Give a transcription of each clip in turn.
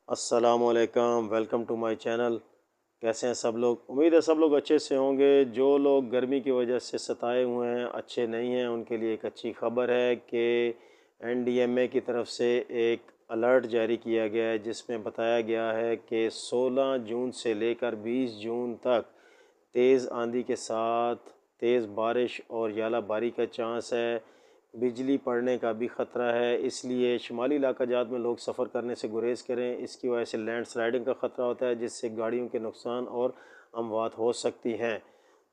السلام علیکم، welcome to my channel. کیسے ہیں سب لوگ؟ امید ہے سب لوگ اچھے سے ہوں گے۔ جو لوگ گرمی کی وجہ سے ستائے ہوئے ہیں، اچھے نہیں ہیں، ان کے لیے ایک اچھی خبر ہے کہ NDMA کی طرف سے ایک الرٹ جاری کیا گیا ہے، جس میں بتایا گیا ہے کہ 16 جون سے لے کر 20 جون تک تیز آندھی کے ساتھ تیز بارش اور ژالہ باری کا چانس ہے۔ بجلی پڑنے کا بھی خطرہ ہے، اس لیے شمالی علاقہ جات میں لوگ سفر کرنے سے گریز کریں۔ اس کی وجہ سے لینڈ سلائڈنگ کا خطرہ ہوتا ہے، جس سے گاڑیوں کے نقصان اور اموات ہو سکتی ہیں۔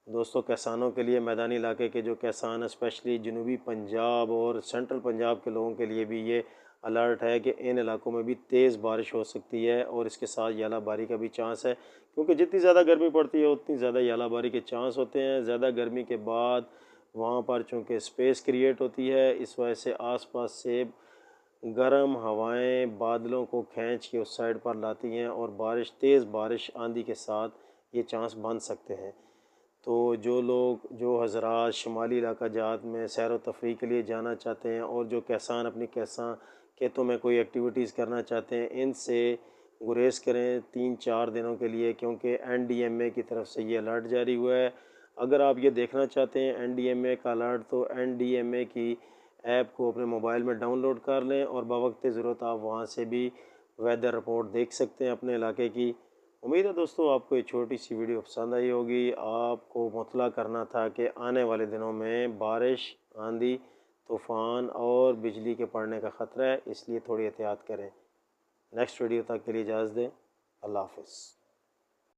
دوستو، کسانوں کے لیے، میدانی علاقے کے جو کسان اسپیشلی جنوبی پنجاب اور سینٹرل پنجاب کے لوگوں کے لیے بھی یہ الرٹ ہے کہ ان علاقوں میں بھی تیز بارش ہو سکتی ہے اور اس کے ساتھ ژالہ باری کا بھی چانس ہے، کیونکہ جتنی زیادہ گرمی پڑتی ہے اتنی زیادہ ژالہ باری کے چانس ہوتے ہیں۔ زیادہ گرمی کے بعد وہاں پر چونکہ اسپیس کریٹ ہوتی ہے، اس وجہ سے آس پاس سے گرم ہوائیں بادلوں کو کھینچ کے اس سائڈ پر لاتی ہیں اور تیز بارش آندھی کے ساتھ یہ چانس بن سکتے ہیں۔ تو جو حضرات شمالی علاقہ جات میں سیر و تفریح کے لیے جانا چاہتے ہیں اور جو کسان اپنی کھیتوں میں کوئی ایکٹیویٹیز کرنا چاہتے ہیں، ان سے گریز کریں 3-4 دنوں کے لیے، کیونکہ NDMA کی طرف سے یہ الرٹ جاری ہوا ہے۔ اگر آپ یہ دیکھنا چاہتے ہیں NDMA کا الرٹ، تو NDMA کی ایپ کو اپنے موبائل میں ڈاؤن لوڈ کر لیں اور بوقت ضرورت آپ وہاں سے بھی ویدر رپورٹ دیکھ سکتے ہیں اپنے علاقے کی۔ امید ہے دوستو آپ کو یہ چھوٹی سی ویڈیو پسند آئی ہوگی۔ آپ کو مطلع کرنا تھا کہ آنے والے دنوں میں بارش، آندھی، طوفان اور بجلی کے پڑنے کا خطرہ ہے، اس لیے تھوڑی احتیاط کریں۔ نیکسٹ ویڈیو تک کے لیے اجازت دیں۔ اللہ حافظ۔